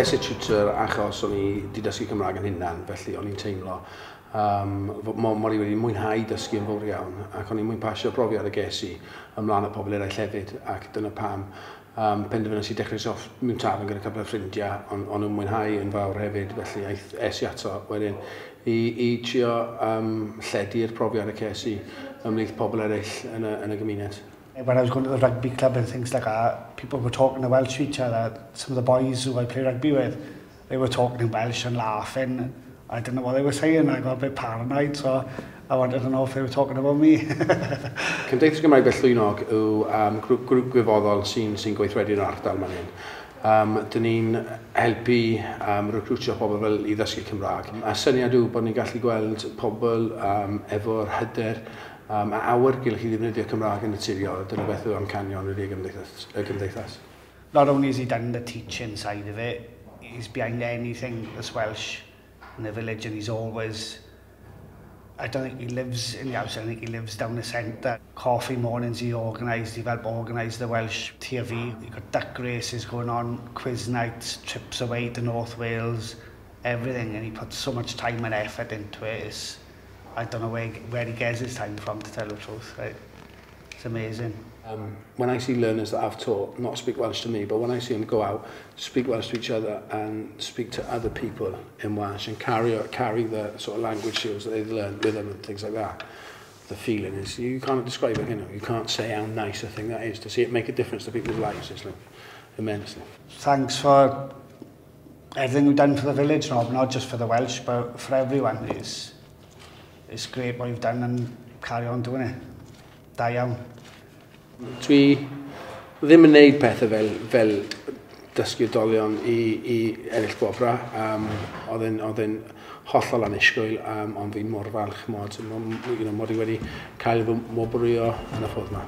Pleser tutor achos o'n i wedi dysgu Cymraeg yn hunan, felly o'n i'n teimlo mor i wedi mwynhau dysgu yn fawr iawn, ac o'n i'n mwynpasio'r brofiad y ges i ymlaen y pobl eraill hefyd, ac dyna pam penderfynais i dechrau off mewn tafarn gyda cyfle ffrindiau, ond o'n nhw'n mwynhau yn fawr hefyd, felly es i ato wedyn i trio lledu'r profiad y ces i ymlaeth pobl eraill yn y gymuned. When I was going to the rugby club and things like that, people were talking in Welsh to each other. Some of the boys who I play rugby with, they were talking in Welsh and laughing. I didn't know what they were saying. I got a bit paranoid, so I wanted to know if they were talking about me. Cymdeithas Gymraeg Bellwynog yw grŵp gwyfoddol sy'n gweithredu'n ardal man hyn. Dyn ni'n helpu recrwtio pobl fel i ddysgu Cymraeg. A syniad yw bod ni'n gallu gweld pobl efo'r hyder a awyr gylch i ddefnyddio Cymraeg yn naturiol. Dyna beth yw amcanion y gymdeithas. Not only has he done the teaching side of it, he's behind anything that's Welsh in the village, and he's always, I don't think he lives in the house, I think he lives down the centre. Coffee mornings he helped organise the Welsh TV. You've got duck races going on, quiz nights, trips away to North Wales, everything, and he puts so much time and effort into it. I don't know where he gets his time from, to tell the truth. Right? It's amazing. When I see learners that I've taught not speak Welsh to me, but when I see them go out, speak Welsh to each other and speak to other people in Welsh and carry the sort of language skills that they've learned with them and things like that, the feeling is, you can't describe it, you can't say how nice a thing that is. To see it make a difference to people's lives, it's like immensely. Thanks for everything you've done for the village, not just for the Welsh, but for everyone. It's great what you've done, and carry on doing it. Da iawn. Dwi ddim yn neud pethau fel dysgu oedolion i eraill gofra. Oedd e'n hollol annisgwyl, ond fi'n mor falch mod i wedi cael fy mobrwyo yn y ffordd yma.